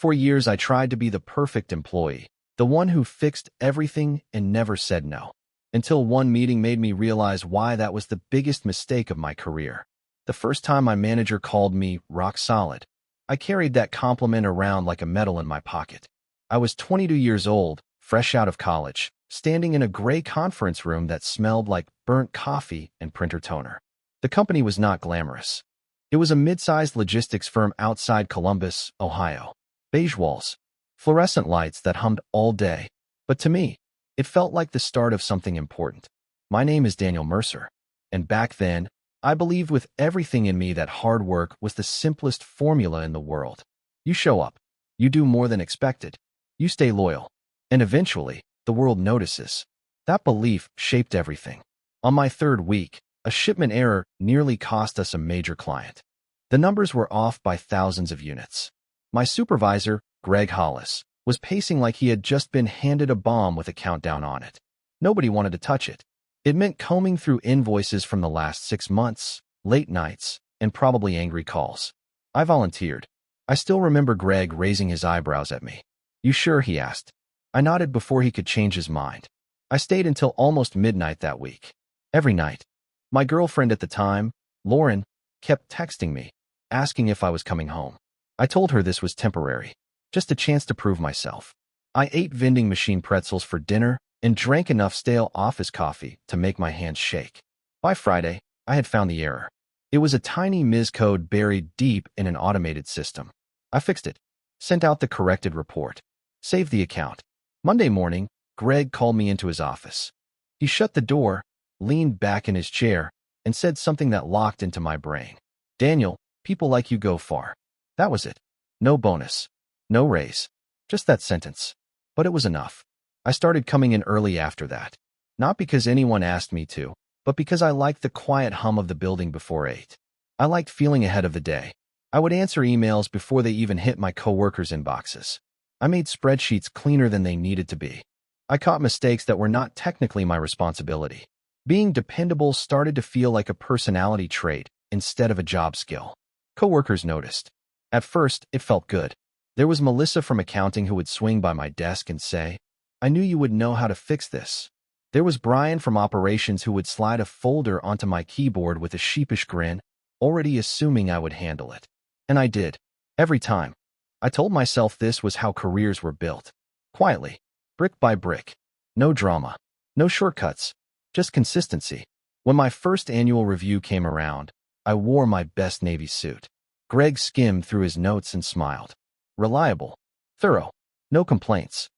For years, I tried to be the perfect employee, the one who fixed everything and never said no. Until one meeting made me realize why that was the biggest mistake of my career. The first time my manager called me rock solid, I carried that compliment around like a medal in my pocket. I was 22 years old, fresh out of college, standing in a gray conference room that smelled like burnt coffee and printer toner. The company was not glamorous. It was a mid-sized logistics firm outside Columbus, Ohio. Beige walls, fluorescent lights that hummed all day. But to me, it felt like the start of something important. My name is Daniel Mercer, and back then, I believed with everything in me that hard work was the simplest formula in the world. You show up, you do more than expected, you stay loyal, and eventually, the world notices. That belief shaped everything. On my third week, a shipment error nearly cost us a major client. The numbers were off by thousands of units. My supervisor, Greg Hollis, was pacing like he had just been handed a bomb with a countdown on it. Nobody wanted to touch it. It meant combing through invoices from the last 6 months, late nights, and probably angry calls. I volunteered. I still remember Greg raising his eyebrows at me. "You sure?" he asked. I nodded before he could change his mind. I stayed until almost midnight that week. Every night. My girlfriend at the time, Lauren, kept texting me, asking if I was coming home. I told her this was temporary, just a chance to prove myself. I ate vending machine pretzels for dinner and drank enough stale office coffee to make my hands shake. By Friday, I had found the error. It was a tiny miscode buried deep in an automated system. I fixed it, sent out the corrected report, saved the account. Monday morning, Greg called me into his office. He shut the door, leaned back in his chair, and said something that locked into my brain. "Daniel, people like you go far." That was it. No bonus. No raise. Just that sentence. But it was enough. I started coming in early after that. Not because anyone asked me to, but because I liked the quiet hum of the building before 8. I liked feeling ahead of the day. I would answer emails before they even hit my coworkers' inboxes. I made spreadsheets cleaner than they needed to be. I caught mistakes that were not technically my responsibility. Being dependable started to feel like a personality trait instead of a job skill. Coworkers noticed. At first, it felt good. There was Melissa from accounting who would swing by my desk and say, "I knew you would know how to fix this." There was Brian from operations who would slide a folder onto my keyboard with a sheepish grin, already assuming I would handle it. And I did. Every time. I told myself this was how careers were built. Quietly. Brick by brick. No drama. No shortcuts. Just consistency. When my first annual review came around, I wore my best Navy suit. Greg skimmed through his notes and smiled. Reliable. Thorough. No complaints.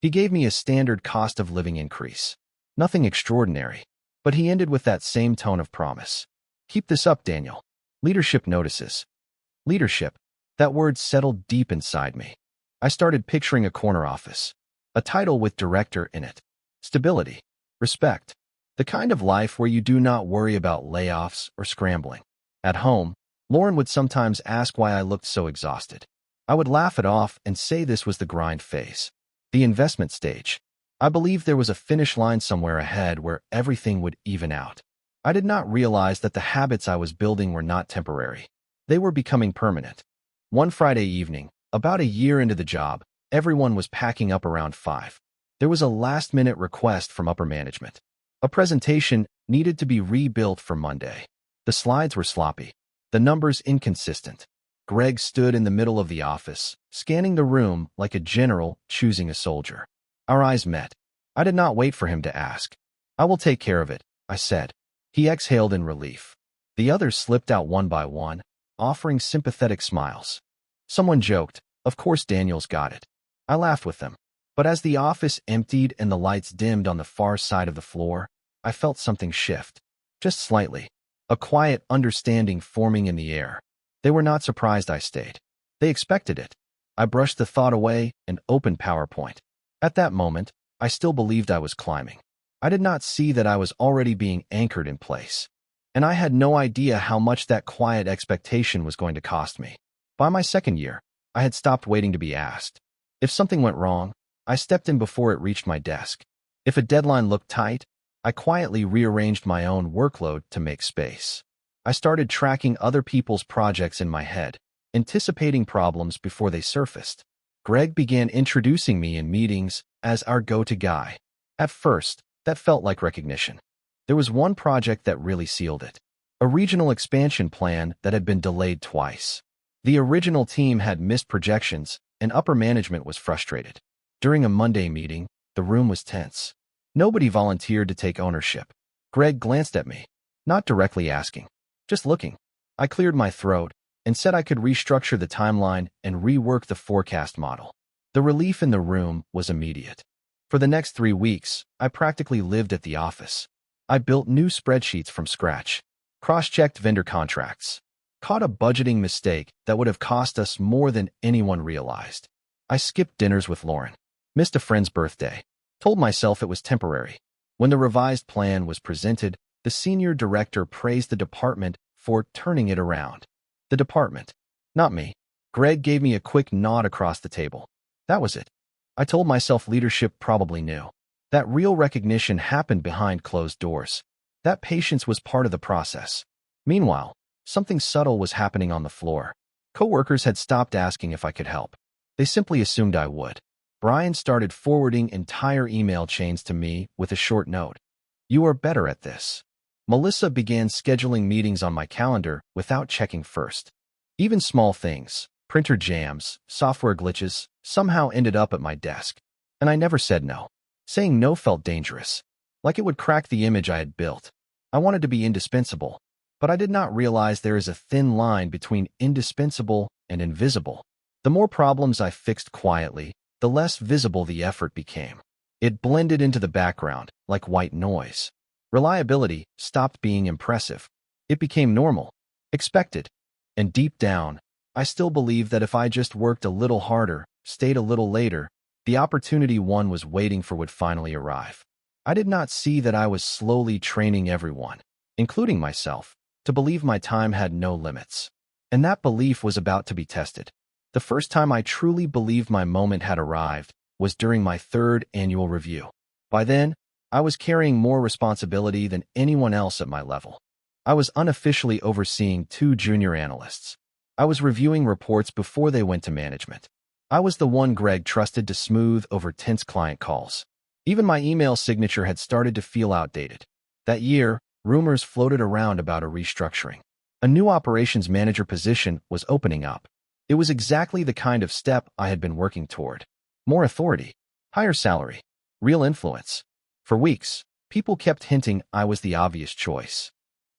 He gave me a standard cost of living increase. Nothing extraordinary. But he ended with that same tone of promise. "Keep this up, Daniel. Leadership notices." Leadership. That word settled deep inside me. I started picturing a corner office. A title with director in it. Stability. Respect. The kind of life where you do not worry about layoffs or scrambling. At home, Lauren would sometimes ask why I looked so exhausted. I would laugh it off and say this was the grind phase. The investment stage. I believed there was a finish line somewhere ahead where everything would even out. I did not realize that the habits I was building were not temporary. They were becoming permanent. One Friday evening, about a year into the job, everyone was packing up around 5. There was a last-minute request from upper management. A presentation needed to be rebuilt for Monday. The slides were sloppy. The numbers inconsistent. Greg stood in the middle of the office, scanning the room like a general choosing a soldier. Our eyes met. I did not wait for him to ask. "I will take care of it," I said. He exhaled in relief. The others slipped out one by one, offering sympathetic smiles. Someone joked, "Of course Daniel's got it." I laughed with them. But as the office emptied and the lights dimmed on the far side of the floor, I felt something shift. Just slightly. A quiet understanding forming in the air. They were not surprised I stayed. They expected it. I brushed the thought away and opened PowerPoint. At that moment, I still believed I was climbing. I did not see that I was already being anchored in place. And I had no idea how much that quiet expectation was going to cost me. By my second year, I had stopped waiting to be asked. If something went wrong, I stepped in before it reached my desk. If a deadline looked tight, I quietly rearranged my own workload to make space. I started tracking other people's projects in my head, anticipating problems before they surfaced. Greg began introducing me in meetings as our go-to guy. At first, that felt like recognition. There was one project that really sealed it. A regional expansion plan that had been delayed twice. The original team had missed projections, and upper management was frustrated. During a Monday meeting, the room was tense. Nobody volunteered to take ownership. Greg glanced at me, not directly asking, just looking. I cleared my throat and said I could restructure the timeline and rework the forecast model. The relief in the room was immediate. For the next 3 weeks, I practically lived at the office. I built new spreadsheets from scratch, cross-checked vendor contracts, caught a budgeting mistake that would have cost us more than anyone realized. I skipped dinners with Lauren, missed a friend's birthday, told myself it was temporary. When the revised plan was presented, the senior director praised the department for turning it around. The department, not me. Greg gave me a quick nod across the table. That was it. I told myself leadership probably knew. That real recognition happened behind closed doors. That patience was part of the process. Meanwhile, something subtle was happening on the floor. Coworkers had stopped asking if I could help. They simply assumed I would. Brian started forwarding entire email chains to me with a short note. You are better at this. Melissa began scheduling meetings on my calendar without checking first. Even small things, printer jams, software glitches, somehow ended up at my desk. And I never said no. Saying no felt dangerous, like it would crack the image I had built. I wanted to be indispensable, but I did not realize there is a thin line between indispensable and invisible. The more problems I fixed quietly, the less visible the effort became. It blended into the background, like white noise. Reliability stopped being impressive. It became normal, expected. And deep down, I still believed that if I just worked a little harder, stayed a little later, the opportunity one was waiting for would finally arrive. I did not see that I was slowly training everyone, including myself, to believe my time had no limits. And that belief was about to be tested. The first time I truly believed my moment had arrived was during my 3rd annual review. By then, I was carrying more responsibility than anyone else at my level. I was unofficially overseeing 2 junior analysts. I was reviewing reports before they went to management. I was the one Greg trusted to smooth over tense client calls. Even my email signature had started to feel outdated. That year, rumors floated around about a restructuring. A new operations manager position was opening up. It was exactly the kind of step I had been working toward. More authority, higher salary, real influence. For weeks, people kept hinting I was the obvious choice.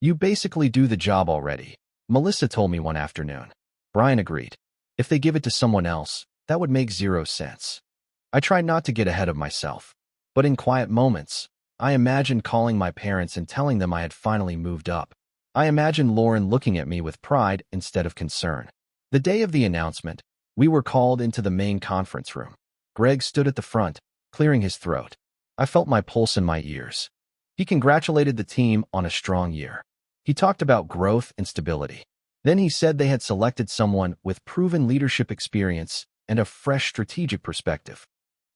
You basically do the job already, Melissa told me one afternoon. Brian agreed. If they give it to someone else, that would make 0 sense. I tried not to get ahead of myself, but in quiet moments, I imagined calling my parents and telling them I had finally moved up. I imagined Lauren looking at me with pride instead of concern. The day of the announcement, we were called into the main conference room. Greg stood at the front, clearing his throat. I felt my pulse in my ears. He congratulated the team on a strong year. He talked about growth and stability. Then he said they had selected someone with proven leadership experience and a fresh strategic perspective.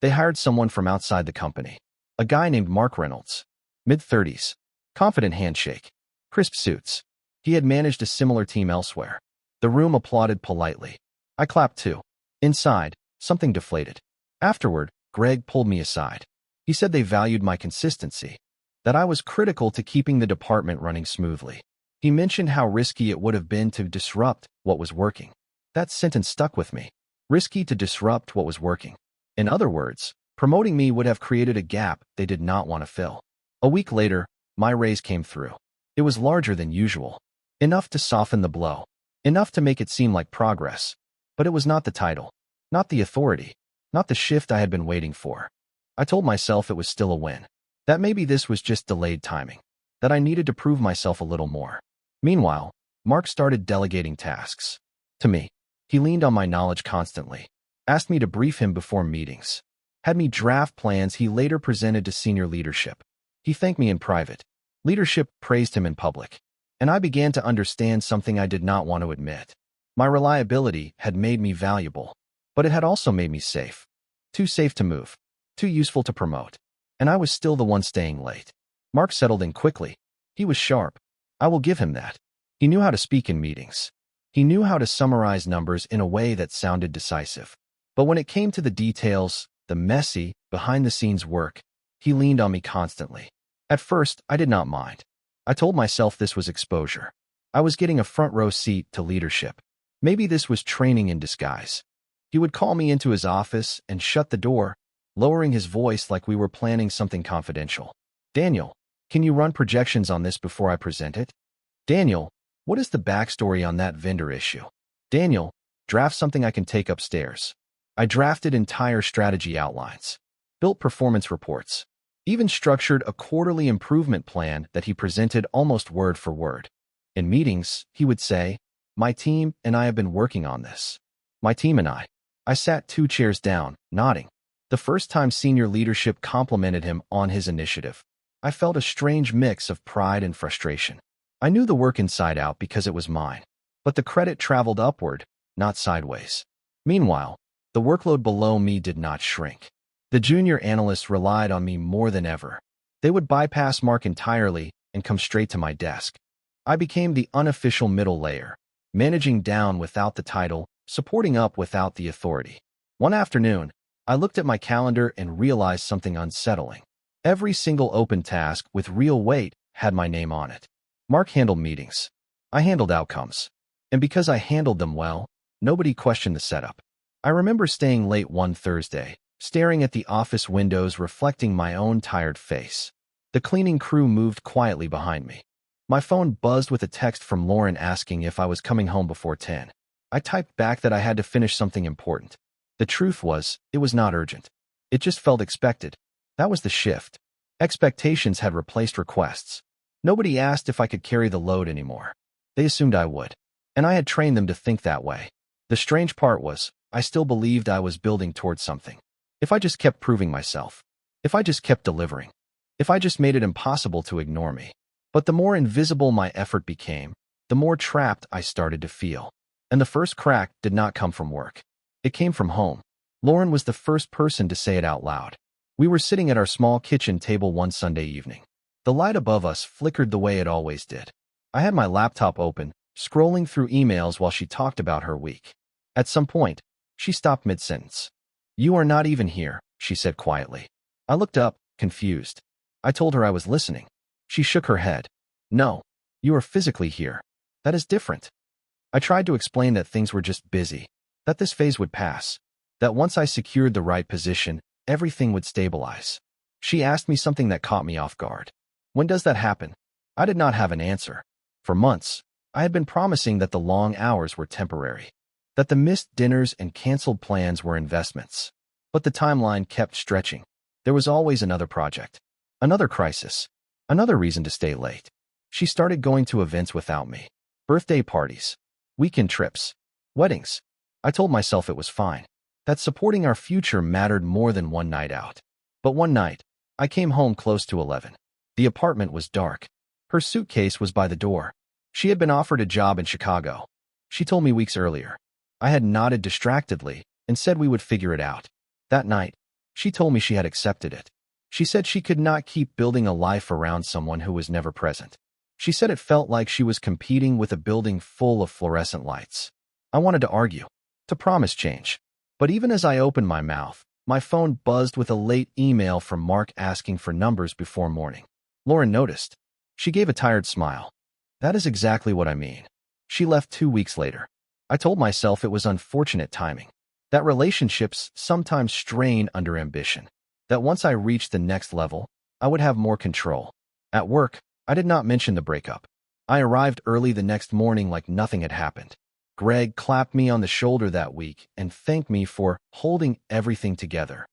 They hired someone from outside the company, a guy named Mark Reynolds, mid-30s, confident handshake, crisp suits. He had managed a similar team elsewhere. The room applauded politely. I clapped too. Inside, something deflated. Afterward, Greg pulled me aside. He said they valued my consistency, that I was critical to keeping the department running smoothly. He mentioned how risky it would have been to disrupt what was working. That sentence stuck with me. Risky to disrupt what was working. In other words, promoting me would have created a gap they did not want to fill. A week later, my raise came through. It was larger than usual. Enough to soften the blow. Enough to make it seem like progress. But it was not the title. Not the authority. Not the shift I had been waiting for. I told myself it was still a win. That maybe this was just delayed timing. That I needed to prove myself a little more. Meanwhile, Mark started delegating tasks. To me, he leaned on my knowledge constantly. Asked me to brief him before meetings. Had me draft plans he later presented to senior leadership. He thanked me in private. Leadership praised him in public. And I began to understand something I did not want to admit. My reliability had made me valuable, but it had also made me safe. Too safe to move. Too useful to promote. And I was still the one staying late. Mark settled in quickly. He was sharp. I will give him that. He knew how to speak in meetings. He knew how to summarize numbers in a way that sounded decisive. But when it came to the details, the messy, behind-the-scenes work, he leaned on me constantly. At first, I did not mind. I told myself this was exposure. I was getting a front-row seat to leadership. Maybe this was training in disguise. He would call me into his office and shut the door, lowering his voice like we were planning something confidential. "Daniel, can you run projections on this before I present it? Daniel, what is the backstory on that vendor issue? Daniel, draft something I can take upstairs." I drafted entire strategy outlines, built performance reports, even structured a quarterly improvement plan that he presented almost word for word. In meetings, he would say, "My team and I have been working on this." My team and I. I sat 2 chairs down, nodding. The first time senior leadership complimented him on his initiative, I felt a strange mix of pride and frustration. I knew the work inside out because it was mine, but the credit traveled upward, not sideways. Meanwhile, the workload below me did not shrink. The junior analysts relied on me more than ever. They would bypass Mark entirely and come straight to my desk. I became the unofficial middle layer, managing down without the title, supporting up without the authority. One afternoon, I looked at my calendar and realized something unsettling. Every single open task with real weight had my name on it. Mark handled meetings. I handled outcomes. And because I handled them well, nobody questioned the setup. I remember staying late one Thursday, staring at the office windows reflecting my own tired face. The cleaning crew moved quietly behind me. My phone buzzed with a text from Lauren asking if I was coming home before 10. I typed back that I had to finish something important. The truth was, it was not urgent. It just felt expected. That was the shift. Expectations had replaced requests. Nobody asked if I could carry the load anymore. They assumed I would. And I had trained them to think that way. The strange part was, I still believed I was building towards something. If I just kept proving myself. If I just kept delivering. If I just made it impossible to ignore me. But the more invisible my effort became, the more trapped I started to feel. And the first crack did not come from work. It came from home. Lauren was the first person to say it out loud. We were sitting at our small kitchen table one Sunday evening. The light above us flickered the way it always did. I had my laptop open, scrolling through emails while she talked about her week. At some point, she stopped mid-sentence. "You are not even here," she said quietly. I looked up, confused. I told her I was listening. She shook her head. "No, you are physically here. That is different." I tried to explain that things were just busy, that this phase would pass, that once I secured the right position, everything would stabilize. She asked me something that caught me off guard. "When does that happen?" I did not have an answer. For months, I had been promising that the long hours were temporary, that the missed dinners and canceled plans were investments. But the timeline kept stretching. There was always another project, another crisis, another reason to stay late. She started going to events without me. Birthday parties, weekend trips, weddings. I told myself it was fine, that supporting our future mattered more than one night out. But one night, I came home close to 11. The apartment was dark. Her suitcase was by the door. She had been offered a job in Chicago. She told me weeks earlier. I had nodded distractedly and said we would figure it out. That night, she told me she had accepted it. She said she could not keep building a life around someone who was never present. She said it felt like she was competing with a building full of fluorescent lights. I wanted to argue, to promise change. But even as I opened my mouth, my phone buzzed with a late email from Mark asking for numbers before morning. Lauren noticed. She gave a tired smile. "That is exactly what I mean." She left 2 weeks later. I told myself it was unfortunate timing, that relationships sometimes strain under ambition, that once I reached the next level, I would have more control. At work, I did not mention the breakup. I arrived early the next morning like nothing had happened. Greg clapped me on the shoulder that week and thanked me for holding everything together.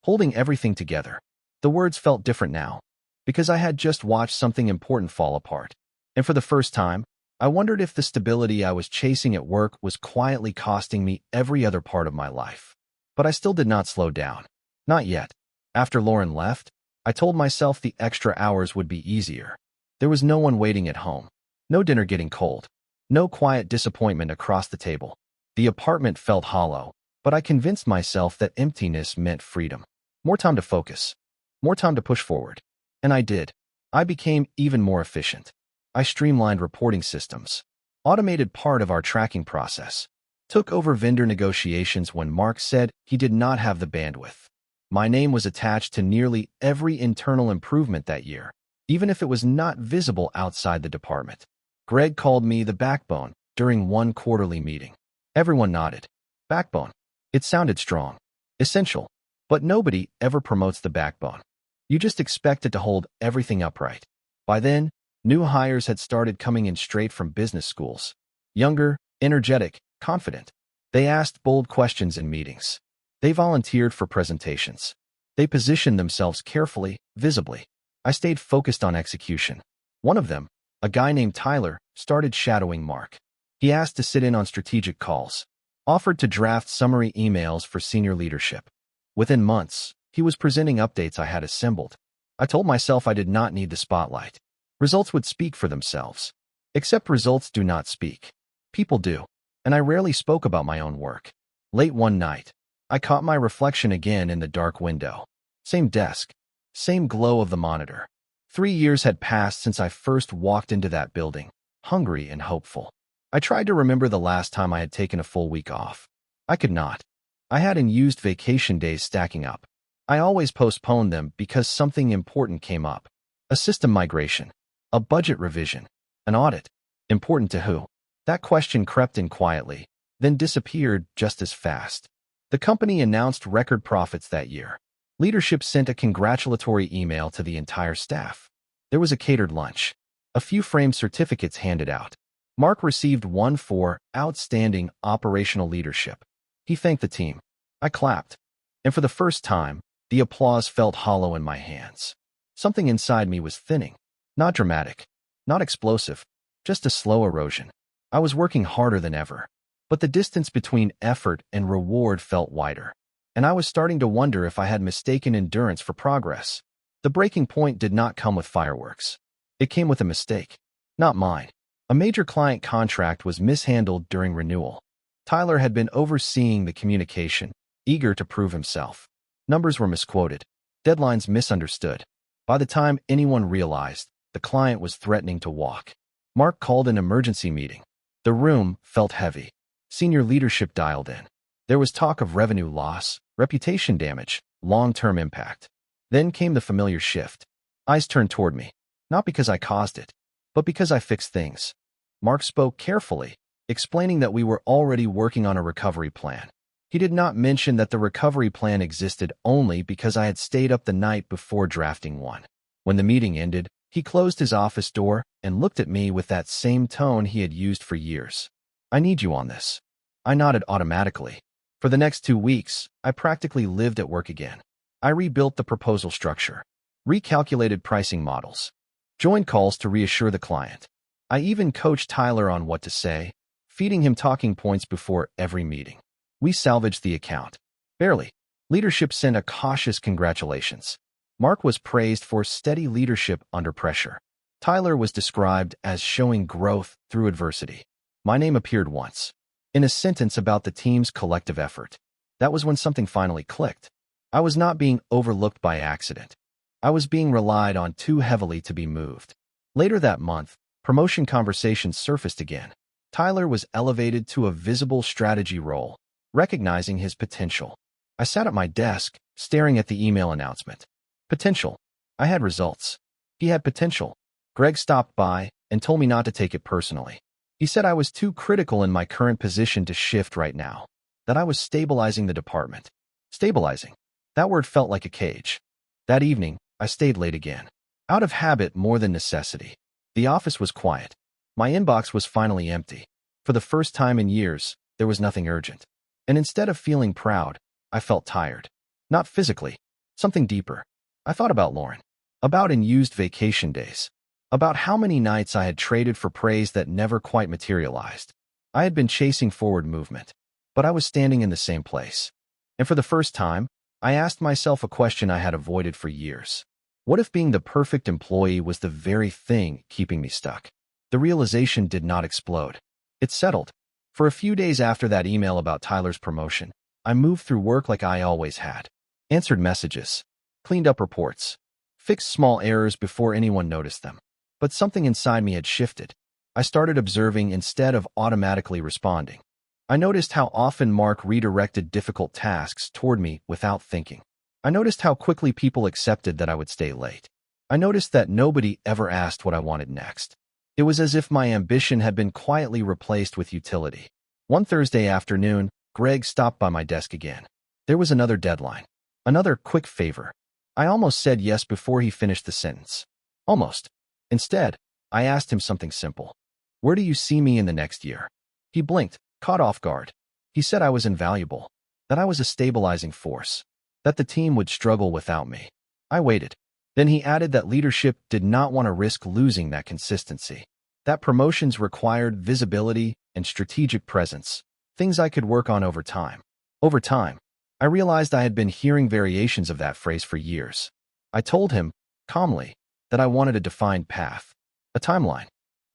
Holding everything together. The words felt different now, because I had just watched something important fall apart. And for the first time, I wondered if the stability I was chasing at work was quietly costing me every other part of my life. But I still did not slow down. Not yet. After Lauren left, I told myself the extra hours would be easier. There was no one waiting at home. No dinner getting cold. No quiet disappointment across the table. The apartment felt hollow, but I convinced myself that emptiness meant freedom. More time to focus. More time to push forward. And I did. I became even more efficient. I streamlined reporting systems, automated part of our tracking process, Took over vendor negotiations when Mark said he did not have the bandwidth. My name was attached to nearly every internal improvement that year, even if it was not visible outside the department. Greg called me the backbone during one quarterly meeting. Everyone nodded. Backbone. It sounded strong. Essential. But nobody ever promotes the backbone. You just expect it to hold everything upright. By then, new hires had started coming in straight from business schools. Younger, energetic, confident. They asked bold questions in meetings. They volunteered for presentations. They positioned themselves carefully, visibly. I stayed focused on execution. One of them, a guy named Tyler, started shadowing Mark. He asked to sit in on strategic calls, offered to draft summary emails for senior leadership. Within months, he was presenting updates I had assembled. I told myself I did not need the spotlight. Results would speak for themselves. Except results do not speak. People do. And I rarely spoke about my own work. Late one night, I caught my reflection again in the dark window. Same desk. Same glow of the monitor. 3 years had passed since I first walked into that building, hungry and hopeful. I tried to remember the last time I had taken a full week off. I could not. I had unused vacation days stacking up. I always postponed them because something important came up. A system migration. A budget revision. An audit. Important to who? That question crept in quietly, then disappeared just as fast. The company announced record profits that year. Leadership sent a congratulatory email to the entire staff. There was a catered lunch. A few framed certificates handed out. Mark received one for outstanding operational leadership. He thanked the team. I clapped. And for the first time, the applause felt hollow in my hands. Something inside me was thinning. Not dramatic. Not explosive. Just a slow erosion. I was working harder than ever. But the distance between effort and reward felt wider. And I was starting to wonder if I had mistaken endurance for progress. The breaking point did not come with fireworks. It came with a mistake. Not mine. A major client contract was mishandled during renewal. Tyler had been overseeing the communication, eager to prove himself. Numbers were misquoted. Deadlines misunderstood. By the time anyone realized, the client was threatening to walk. Mark called an emergency meeting. The room felt heavy. Senior leadership dialed in. There was talk of revenue loss, reputation damage, long-term impact. Then came the familiar shift. Eyes turned toward me. Not because I caused it, but because I fixed things. Mark spoke carefully, explaining that we were already working on a recovery plan. He did not mention that the recovery plan existed only because I had stayed up the night before drafting one. When the meeting ended, he closed his office door and looked at me with that same tone he had used for years. I need you on this. I nodded automatically. For the next 2 weeks, I practically lived at work again. I rebuilt the proposal structure, recalculated pricing models, joined calls to reassure the client. I even coached Tyler on what to say, feeding him talking points before every meeting. We salvaged the account. Barely. Leadership sent a cautious congratulations. Mark was praised for steady leadership under pressure. Tyler was described as showing growth through adversity. My name appeared once, in a sentence about the team's collective effort. That was when something finally clicked. I was not being overlooked by accident. I was being relied on too heavily to be moved. Later that month, promotion conversations surfaced again. Tyler was elevated to a visible strategy role, recognizing his potential. I sat at my desk, staring at the email announcement. Potential. I had results. He had potential. Greg stopped by and told me not to take it personally. He said I was too critical in my current position to shift right now, that I was stabilizing the department. Stabilizing. That word felt like a cage. That evening, I stayed late again. Out of habit more than necessity. The office was quiet. My inbox was finally empty. For the first time in years, there was nothing urgent. And instead of feeling proud, I felt tired. Not physically. Something deeper. I thought about Lauren. About unused vacation days. About how many nights I had traded for praise that never quite materialized. I had been chasing forward movement, but I was standing in the same place. And for the first time, I asked myself a question I had avoided for years. What if being the perfect employee was the very thing keeping me stuck? The realization did not explode. It settled. For a few days after that email about Tyler's promotion, I moved through work like I always had. Answered messages. Cleaned up reports. Fixed small errors before anyone noticed them. But something inside me had shifted. I started observing instead of automatically responding. I noticed how often Mark redirected difficult tasks toward me without thinking. I noticed how quickly people accepted that I would stay late. I noticed that nobody ever asked what I wanted next. It was as if my ambition had been quietly replaced with utility. One Thursday afternoon, Greg stopped by my desk again. There was another deadline. Another quick favor. I almost said yes before he finished the sentence. Almost. Instead, I asked him something simple. Where do you see me in the next year? He blinked, caught off guard. He said I was invaluable, that I was a stabilizing force, that the team would struggle without me. I waited. Then he added that leadership did not want to risk losing that consistency, that promotions required visibility and strategic presence, things I could work on over time. Over time, I realized I had been hearing variations of that phrase for years. I told him, calmly, that I wanted a defined path, a timeline,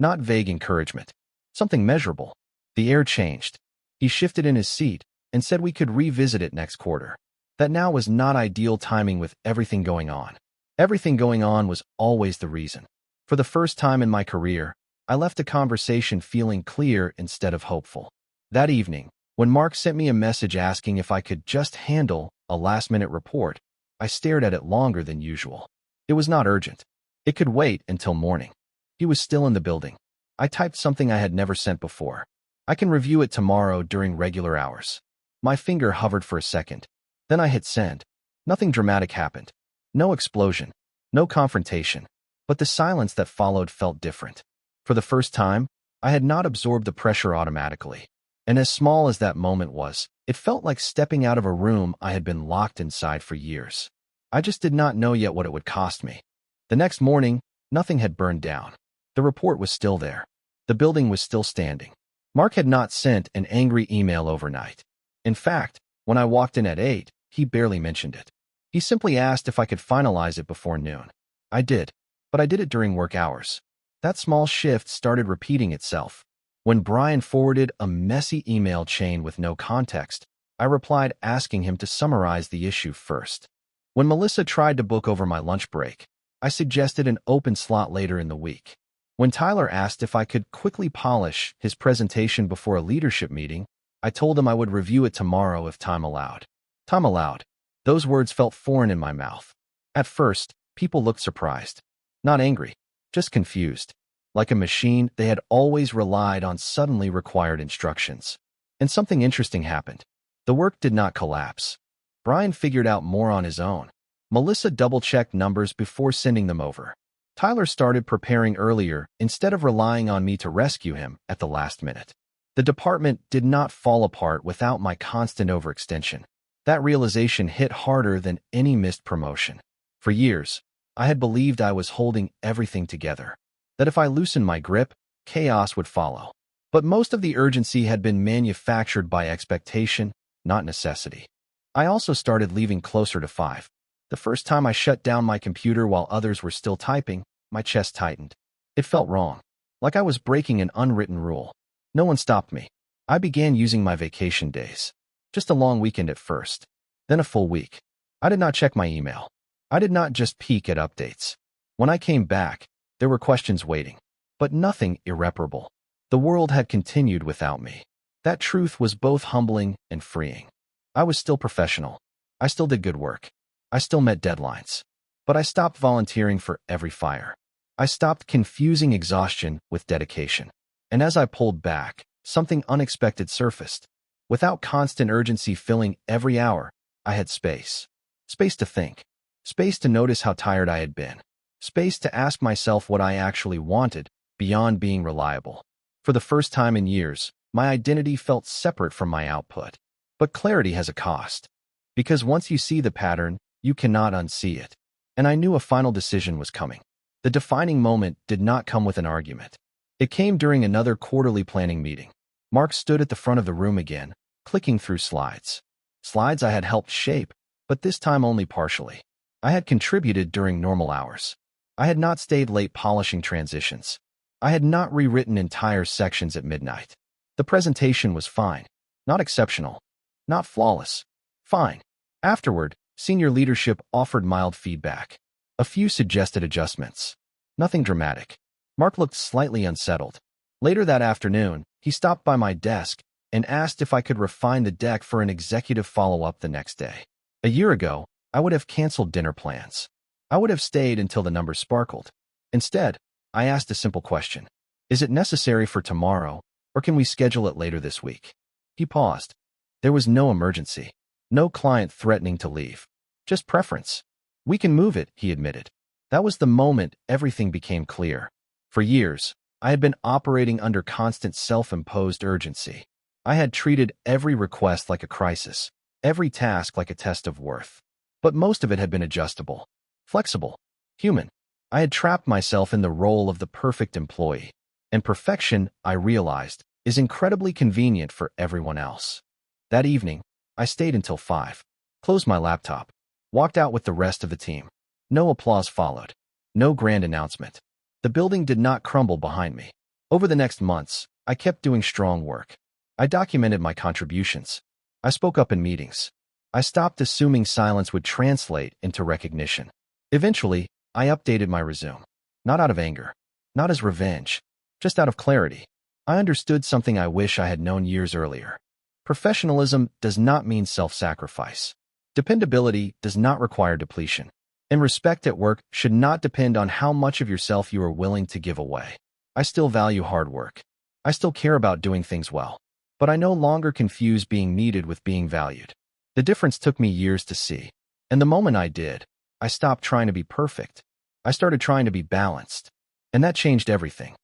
not vague encouragement, something measurable. The air changed. He shifted in his seat and said we could revisit it next quarter, that now was not ideal timing with everything going on. Everything going on was always the reason. For the first time in my career, I left the conversation feeling clear instead of hopeful. That evening, when Mark sent me a message asking if I could just handle a last-minute report, I stared at it longer than usual. It was not urgent. It could wait until morning. He was still in the building. I typed something I had never sent before. I can review it tomorrow during regular hours. My finger hovered for a second. Then I hit send. Nothing dramatic happened. No explosion. No confrontation. But the silence that followed felt different. For the first time, I had not absorbed the pressure automatically. And as small as that moment was, it felt like stepping out of a room I had been locked inside for years. I just did not know yet what it would cost me. The next morning, nothing had burned down. The report was still there. The building was still standing. Mark had not sent an angry email overnight. In fact, when I walked in at 8, he barely mentioned it. He simply asked if I could finalize it before noon. I did, but I did it during work hours. That small shift started repeating itself. When Brian forwarded a messy email chain with no context, I replied asking him to summarize the issue first. When Melissa tried to book over my lunch break, I suggested an open slot later in the week. When Tyler asked if I could quickly polish his presentation before a leadership meeting, I told him I would review it tomorrow if time allowed. Time allowed. Those words felt foreign in my mouth. At first, people looked surprised. Not angry, just confused. Like a machine, they had always relied on suddenly required instructions. And something interesting happened. The work did not collapse. Brian figured out more on his own. Melissa double-checked numbers before sending them over. Tyler started preparing earlier instead of relying on me to rescue him at the last minute. The department did not fall apart without my constant overextension. That realization hit harder than any missed promotion. For years, I had believed I was holding everything together, that if I loosened my grip, chaos would follow. But most of the urgency had been manufactured by expectation, not necessity. I also started leaving closer to 5. The first time I shut down my computer while others were still typing, my chest tightened. It felt wrong, like I was breaking an unwritten rule. No one stopped me. I began using my vacation days. Just a long weekend at first, then a full week. I did not check my email. I did not just peek at updates. When I came back, there were questions waiting, but nothing irreparable. The world had continued without me. That truth was both humbling and freeing. I was still professional. I still did good work. I still met deadlines. But I stopped volunteering for every fire. I stopped confusing exhaustion with dedication. And as I pulled back, something unexpected surfaced. Without constant urgency filling every hour, I had space. Space to think. Space to notice how tired I had been. Space to ask myself what I actually wanted, beyond being reliable. For the first time in years, my identity felt separate from my output. But clarity has a cost. Because once you see the pattern, you cannot unsee it. And I knew a final decision was coming. The defining moment did not come with an argument. It came during another quarterly planning meeting. Mark stood at the front of the room again, clicking through slides. Slides I had helped shape, but this time only partially. I had contributed during normal hours. I had not stayed late polishing transitions. I had not rewritten entire sections at midnight. The presentation was fine. Not exceptional. Not flawless. Fine. Afterward, senior leadership offered mild feedback. A few suggested adjustments. Nothing dramatic. Mark looked slightly unsettled. Later that afternoon, he stopped by my desk and asked if I could refine the deck for an executive follow-up the next day. A year ago, I would have canceled dinner plans. I would have stayed until the numbers sparkled. Instead, I asked a simple question. Is it necessary for tomorrow, or can we schedule it later this week? He paused. There was no emergency. No client threatening to leave. Just preference. We can move it, he admitted. That was the moment everything became clear. For years, I had been operating under constant self-imposed urgency. I had treated every request like a crisis, every task like a test of worth. But most of it had been adjustable, flexible, human. I had trapped myself in the role of the perfect employee. And perfection, I realized, is incredibly convenient for everyone else. That evening, I stayed until 5, closed my laptop, walked out with the rest of the team. No applause followed. No grand announcement. The building did not crumble behind me. Over the next months, I kept doing strong work. I documented my contributions. I spoke up in meetings. I stopped assuming silence would translate into recognition. Eventually, I updated my resume. Not out of anger. Not as revenge. Just out of clarity. I understood something I wish I had known years earlier. Professionalism does not mean self-sacrifice. Dependability does not require depletion. And respect at work should not depend on how much of yourself you are willing to give away. I still value hard work. I still care about doing things well. But I no longer confuse being needed with being valued. The difference took me years to see. And the moment I did, I stopped trying to be perfect. I started trying to be balanced. And that changed everything.